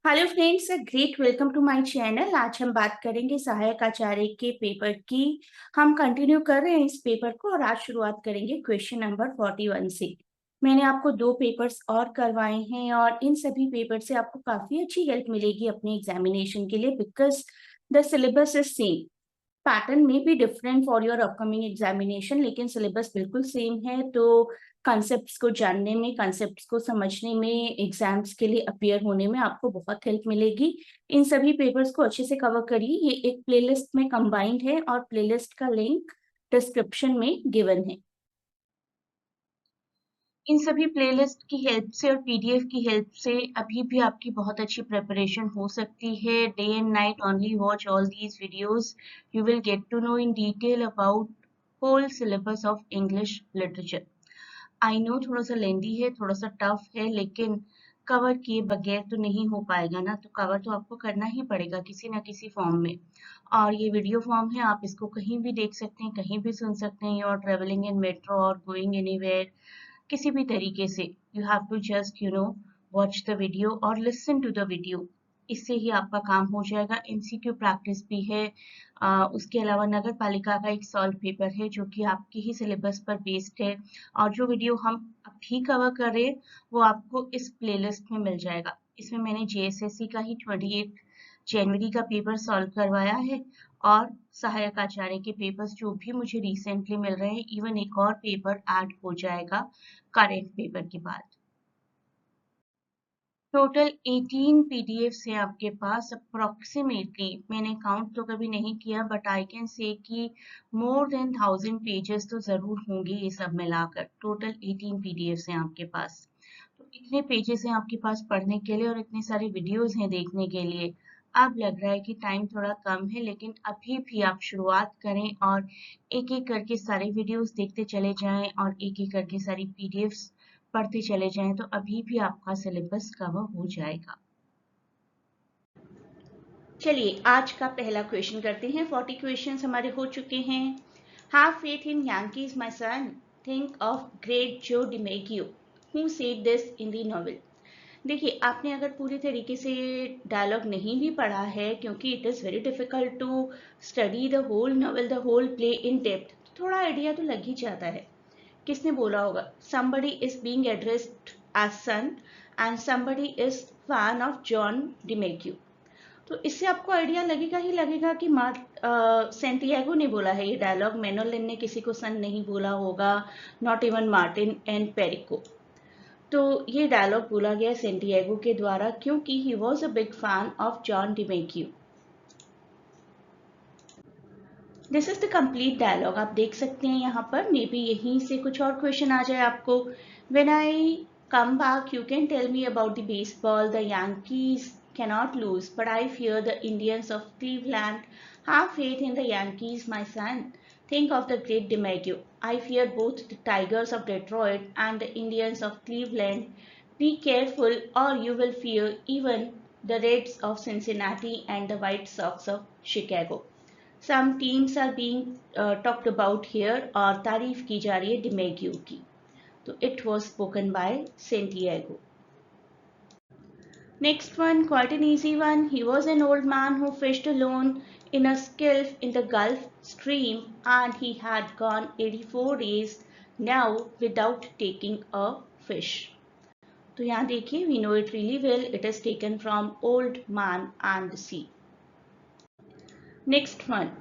Hello friends, great welcome to my channel. आज हम बात करेंगे सहायक आचार्य के पेपर की। हम कंटिन्यू कर रहे हैं इस पेपर को और आज शुरुआत करेंगे क्वेश्चन नंबर 41 से। मैंने आपको 2 पेपर्स और करवाए हैं और इन सभी पेपर से आपको काफी अच्छी हेल्प मिलेगी अपने एग्जामिनेशन के लिए, because the syllabus is same. Pattern में भी different for your upcoming examination, लेकिन सिलेबस बिल्कुल सेम है। तो कॉन्सेप्ट्स को जानने में, कॉन्सेप्ट्स को समझने में, एग्जाम्स के लिए अपियर होने में आपको बहुत हेल्प मिलेगी। इन सभी पेपर्स को अच्छे से कवर करिए। ये एक प्लेलिस्ट में कंबाइंड है और प्लेलिस्ट का लिंक डिस्क्रिप्शन में गिवन है। इन सभी प्लेलिस्ट की हेल्प से और पीडीएफ की हेल्प से अभी भी आपकी बहुत अच्छी प्रिपरेशन हो सकती है। Day and night only watch all these videos, you will get to know in detail about whole syllabus of English literature. I know थोड़ा सा लेंदी है, थोड़ा सा टफ है, लेकिन कवर किए बगैर तो नहीं हो पाएगा ना। तो कवर तो आपको करना ही पड़ेगा किसी ना किसी फॉर्म में। और ये वीडियो फॉर्म है, आप इसको कहीं भी देख सकते हैं, कहीं भी सुन सकते हैं। You are travelling in metro और गोइंग एनीवेयर, किसी भी तरीके से you have to just watch the video और लिसन टू द वीडियो। इससे ही आपका काम हो जाएगा। एमसीक्यू प्रैक्टिस भी है। उसके अलावा नगर पालिका का एक सॉल्व पेपर है जो कि आपके ही सिलेबस पर बेस्ड है। और जो वीडियो हम अभी कवर कर रहे हैं वो आपको इस प्लेलिस्ट में मिल जाएगा। इसमें मैंने जेएसएससी का ही 28 जनवरी का पेपर सॉल्व करवाया है और सहायक आचार्य के पेपर्स जो भी मुझे रिसेंटली मिल रहे हैं, इवन एक और पेपर ऐड हो जाएगा करंट पेपर के बाद। टोटल 18 पीडीएफ्स है आपके पास अप्रोक्सीमेटली। मैंने काउंट तो कभी नहीं किया, बट आई कैन से कि मोर देन 1000 पेजेस तो जरूर होंगे ये सब मिलाकर। टोटल 18 पीडीएफ्स हैं आपके पास। तो इतने पेजेस हैं आपके पास पढ़ने के लिए और इतने सारे वीडियोस हैं देखने के लिए। अब लग रहा है कि टाइम थोड़ा कम है, लेकिन अभी भी आप शुरुआत करें और एक एक करके सारे वीडियोस देखते चले जाएं और एक एक करके सारी पीडीएफ्स पढ़ते चले जाएं, तो अभी भी आपका सिलेबस कवर हो जाएगा। चलिए आज का पहला क्वेश्चन करते हैं। 40 क्वेश्चंस हमारे हो चुके हैं। Have faith in Yankees my son, think of great Joe DiMaggio, who said this in the novel. देखिए, आपने अगर पूरी तरीके से डायलॉग नहीं भी पढ़ा है, क्योंकि it is very difficult to study the whole novel, the whole play in depth, थोड़ा आइडिया तो लग ही जाता है किसने बोला होगा। somebody is being addressed as son and somebody is fan of John DiMaggio। तो इससे आपको आइडिया लगेगा ही लगेगा कि सेंटियागो ने बोला है ये डायलॉग। मेनोलिन ने किसी को सन नहीं बोला होगा, not even Martin and Perico. तो ये डायलॉग बोला गया सेंटियागो के द्वारा, क्योंकि he was a big fan of John DiMaggio. This is the complete dialogue, आप देख सकते हैं यहाँ पर। मे बी यहीं से कुछ और क्वेश्चन आ जाए आपको। When I come back you can tell me about the baseball, the Yankees cannot lose, but I fear the Indians of Cleveland. Have faith in the Yankees, my son. Think of the great DiMaggio. I fear both the Tigers of Detroit and the Indians of Cleveland. Be careful or you will fear even the Reds of Cincinnati and the White Sox of Chicago. Some teams are being talked about here और तारीफ की जा रही है डिमेगियो की। तो it was spoken by Santiago. Next one, quite an easy one. He was an old man who fished alone in a skiff in the Gulf Stream and he had gone 84 days now without taking a fish. तो यहाँ देखिए, we know it really well. It is taken from Old Man and the Sea. Next one.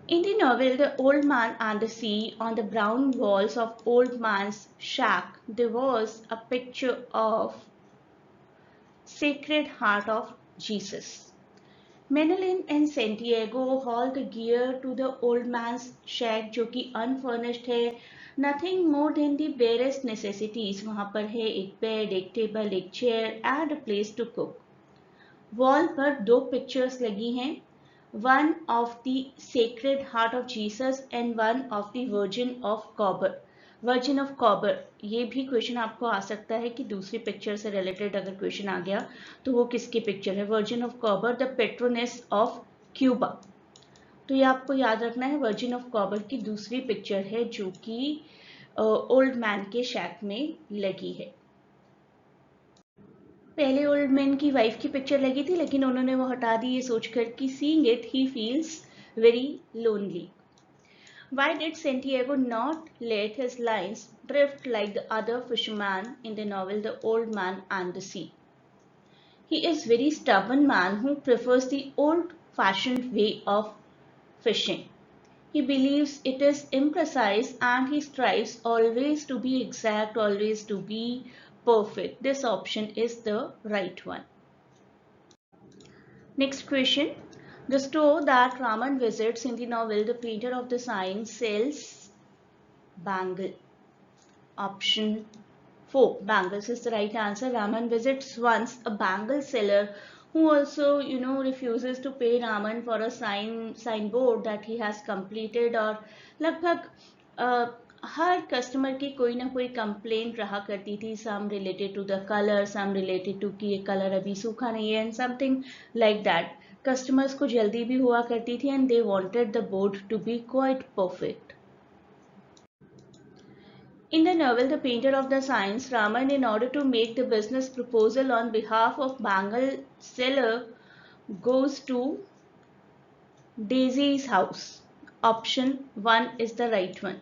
In the novel The Old Man and the Sea, on the brown walls of Old Man's shack, there was a picture of Sacred Heart of Jesus. Menelin and Santiago haul the gear to the old man's shack, जो कि unfurnished है, nothing more than the barest necessities। वहाँ पर है एक bed, एक table, एक chair and a place to cook। Wall पर 2 पिक्चर्स लगी हैं, one of the Sacred Heart of Jesus and one of the Virgin of Cobber। Virgin of Cobre, ये भी क्वेश्चन आपको आ सकता है कि दूसरी पिक्चर से रिलेटेड अगर क्वेश्चन आ गया तो वो किसकी पिक्चर है। Virgin of Cobre, the patroness of Cuba. तो ये आपको याद रखना है, वर्जिन ऑफ कॉबर की दूसरी पिक्चर है जो कि ओल्ड मैन के शैक में लगी है। पहले ओल्ड मैन की वाइफ की पिक्चर लगी थी, लेकिन उन्होंने वो हटा दी ये सोचकर कि seeing it he feels very lonely. Why did Santiago not let his lines drift like the other fisherman in the novel The Old Man and the Sea? He is very stubborn man who prefers the old-fashioned way of fishing. He believes it is imprecise and he strives always to be exact, always to be perfect. This option is the right one. Next question. The store that Raman visits in the novel The Painter of the Sign sells bangle. Option 4. Bangles is the right answer. Raman visits once a bangle seller who also, refuses to pay Raman for a signboard that he has completed. और लगभग हर customer की कोई ना कोई complaint रहा करती थी. Some related to the colour, some related to कि ये कलर अभी सूखा नहीं है, and something like that. Customers को जल्दी भी हुआ करती थी and they wanted the board to be quite perfect. In the novel The Painter of the Signs, Raman, in order to make the business proposal on behalf of bangle seller, goes to Daisy's house. Option 1 is the right one.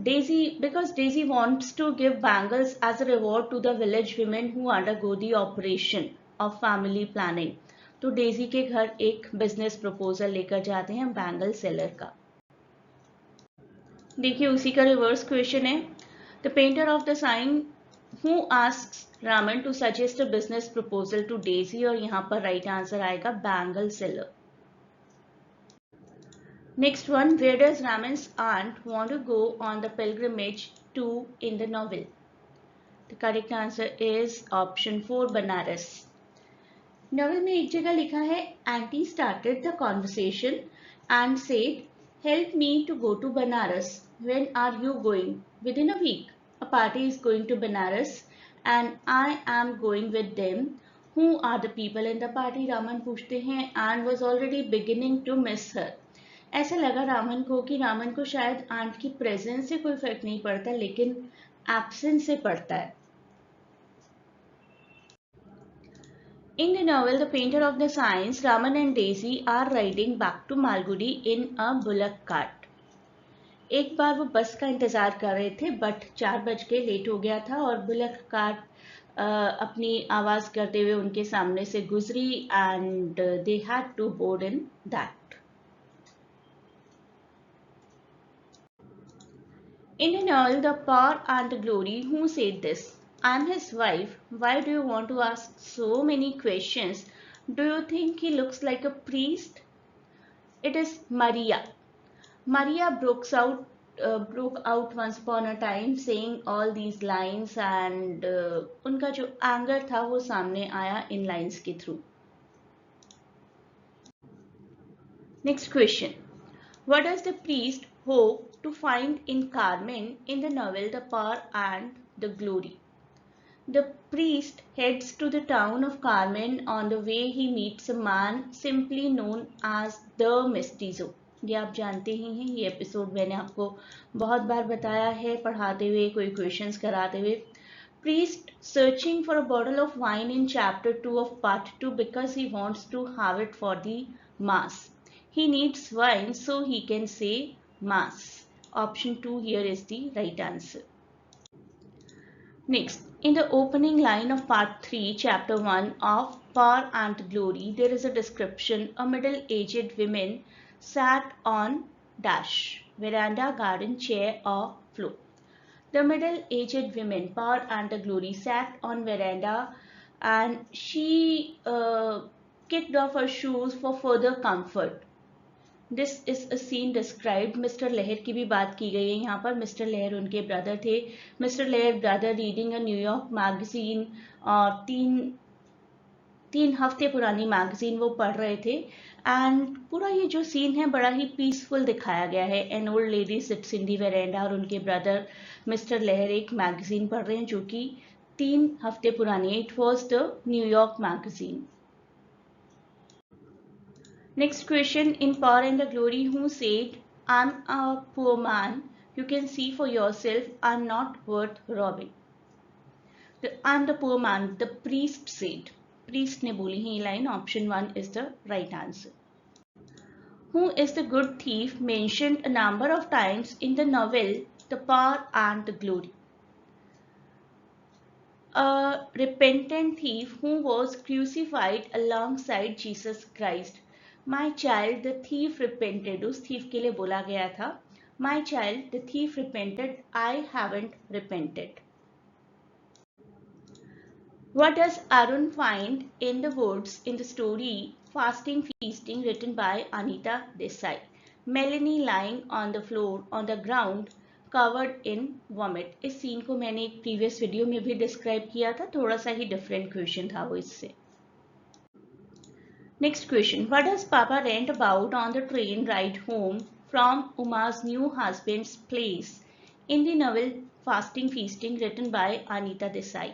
Because Daisy wants to give bangles as a reward to the village women who undergo the operation of family planning. तो Daisy के घर एक business proposal लेकर जाते हैं bangle seller का. देखिए उसी का रिवर्स क्वेश्चन है. The painter of the sign who asks Raman to suggest a business proposal to Daisy, और यहाँ पर राइट आंसर आएगा bangle seller. Next one. Where does Raman's aunt want to go on the pilgrimage to in the novel? The correct answer is option 4, Banaras. Novel में एक जगह लिखा है auntie started the conversation and said help me to go to Banaras. When are you going? Within a week. A party is going to Banaras and I am going with them. Who are the people in the party? Raman पूछते हैं and was already beginning to miss her. ऐसा लगा रामन को कि रामन को शायद aunt की presence से कोई फर्क नहीं पड़ता, लेकिन एब्सेंस से पड़ता है. In the novel The Painter of the Signs, Raman and Daisy are riding back to Malgudi in a bullock cart. एक बार वो बस का इंतजार कर रहे थे, बट 4 बज के लेट हो गया था और बुलक कार्ट अपनी आवाज करते हुए उनके सामने से गुजरी and they had to board in that. In the novel The Power and the Glory, who said this? I'm his wife. Why do you want to ask so many questions? Do you think he looks like a priest? It is Maria. Maria broke out once upon a time saying all these lines and उनका जो anger था वो सामने आया इन lines के through. Next question. What does the priest hope to find in Carmen in the novel The Power and the Glory? The priest heads to the town of Carmen. On the way he meets a man simply known as the Mestizo. ये आप जानते ही हैं, ये episode मैंने आपको बहुत बार बताया है पढ़ाते हुए, कोई क्वेश्चंस कराते हुए. Priest searching for a bottle of wine in chapter 2 of part 2 because he wants to have it for the mass. He needs wine so he can say mass. Option 2 here is the right answer. Next, in the opening line of part 3, chapter 1 of Power and Glory, there is a description. A middle-aged woman sat on dash, veranda, garden, chair or floor. The middle-aged woman, Power and the Glory, sat on veranda and she kicked off her shoes for further comfort. This is a scene described. Mister Lorry की भी बात की गई है यहाँ पर. Mister लहर उनके ब्रदर थे. मिस्टर लहर brother reading a New York magazine, और तीन हफ्ते पुरानी मैगजीन वो पढ़ रहे थे. एंड पूरा ये जो सीन है बड़ा ही पीसफुल दिखाया गया है. An old lady sits in the veranda और उनके ब्रदर मिस्टर लहर एक मैगजीन पढ़ रहे हैं जो कि 3 हफ्ते पुरानी है. It was the New York magazine. Next question. In Power and the Glory, who said, I'm a poor man, you can see for yourself, I'm not worth robbing? I am the poor man, the priest said. Priest ने बोली है ये line. Option 1 is the right answer. Who is the good thief mentioned a number of times in the novel The Power and the Glory? A repentant thief who was crucified alongside Jesus Christ. My child, the thief repented. उस thief के लिए बोला गया था. My child, the thief repented. I haven't repented. What does Arun find in the woods in the story Fasting Feasting written by Anita Desai? Melanie lying on the floor on the ground covered in vomit. इस scene को मैंने एक previous video में भी describe किया था. थोड़ा सा ही डिफरेंट क्वेश्चन था वो इससे. Next question. What does Papa rant about on the train ride home from Uma's new husband's place in the novel Fasting Feasting written by Anita Desai?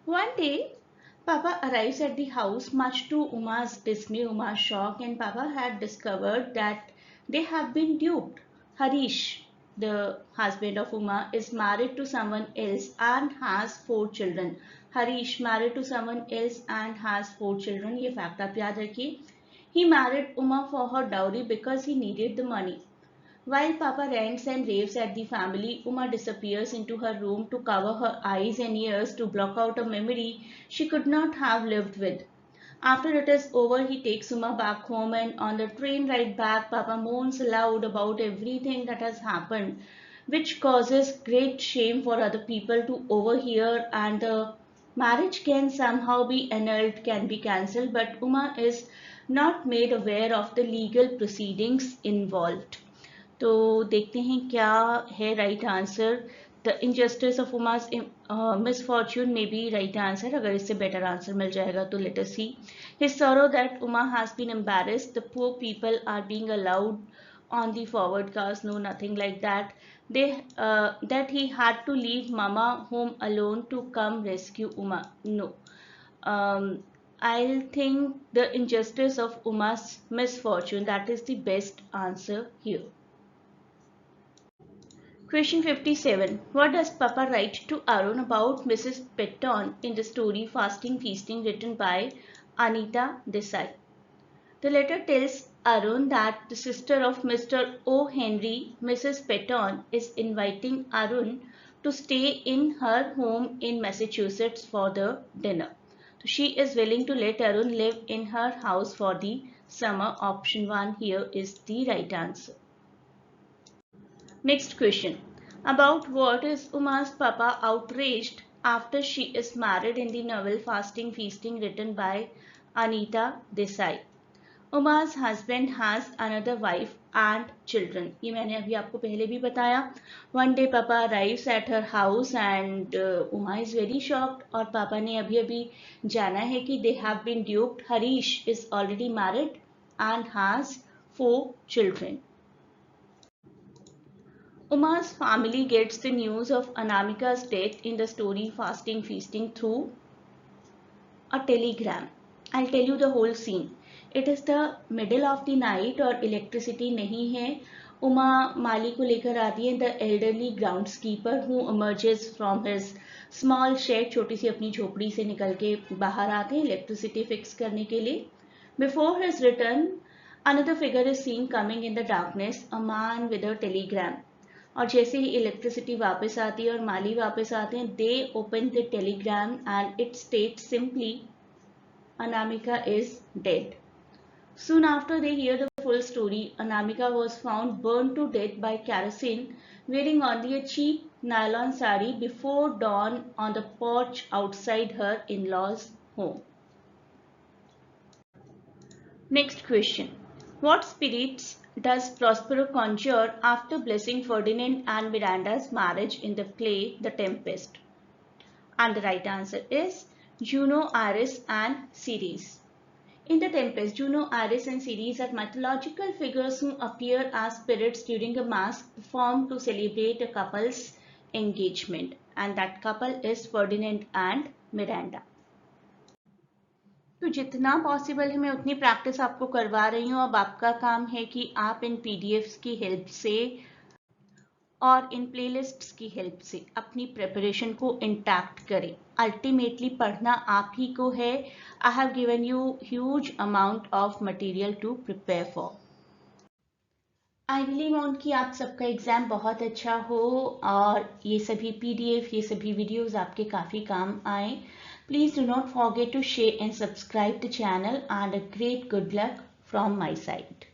One day, Papa arrives at the house much to Uma's dismay, Uma's shock, and Papa had discovered that they have been duped. Harish, the husband of Uma, is married to someone else and has 4 children. Harish married to someone else and has 4 children. ये fact आप याद रखिए. He married Uma for her dowry because he needed the money. While Papa rants and raves at the family, Uma disappears into her room to cover her eyes and ears to block out a memory she could not have lived with. After it is over, he takes Uma back home, and on the train ride back, Papa moans aloud about everything that has happened, which causes great shame for other people to overhear, and the marriage can somehow be annulled, can be cancelled, but Uma is not made aware of the legal proceedings involved. तो देखते हैं क्या है right answer. The injustice of Uma's misfortune में B right answer. अगर इससे better answer मिल जाएगा तो let us see. His sorrow that Uma has been embarrassed, the poor people are being allowed on the forward cast. No, nothing like that. That he had to leave mama home alone to come rescue Uma. No. I'll think the injustice of Uma's misfortune. That is the best answer here. Question 57. What does Papa write to Arun about Mrs. Petton in the story Fasting Feasting written by Anita Desai? The letter tells Arun that the sister of Mr. O. Henry, Mrs. Petton, is inviting Arun to stay in her home in Massachusetts for the dinner. So she is willing to let Arun live in her house for the summer. Option 1 here is the right answer. Next question. About what is Uma's Papa outraged after she is married in the novel Fasting Feasting written by Anita Desai? Uma's husband has another wife and children. ये मैंने अभी आपको पहले भी बताया. One day Papa arrives at her house and Uma is very shocked. और पापा ने अभी अभी जाना है कि they have been duped. Harish is already married and has 4 children. Uma's family gets the news of Anamika's death in the story Fasting Feasting through a telegram. I'll tell you the whole scene. It is the middle of the night और electricity नहीं है. Uma माली को लेकर आती है. The elderly groundskeeper who emerges from his small shed, छोटी सी अपनी झोपड़ी से निकल के बाहर आते हैं electricity fix करने के लिए. Before his return, another figure is seen coming in the darkness, a man with a telegram. और जैसे ही इलेक्ट्रिसिटी वापस आती है और माली वापस आते हैं, दे open the Telegram and it state simply Anamika is dead. Soon after they hear the full story, Anamika was found burned to death by kerosene, wearing only a cheap nylon sari before dawn on the porch outside her in-laws' home. Next question. What spirits does Prospero conjure after blessing Ferdinand and Miranda's marriage in the play The Tempest? And the right answer is Juno, Iris and Ceres. In The Tempest, Juno, Iris and Ceres are mythological figures who appear as spirits during a mass performed to celebrate a couple's engagement. And that couple is Ferdinand and Miranda. तो जितना possible है मैं उतनी practice आपको करवा रही हूँ. अब आपका काम है कि आप इन पीडीएफ्स की हेल्प से और इन प्लेलिस्ट्स की हेल्प से अपनी प्रिपरेशन को इंटैक्ट करें। अल्टीमेटली पढ़ना आप ही को है। I have given you huge amount of material to prepare for. I really want कि आप सबका एग्जाम बहुत अच्छा हो और ये सभी PDF, ये सभी वीडियोस आपके काफ़ी काम आए। Please do not forget to share and subscribe the channel and a great good luck from my side.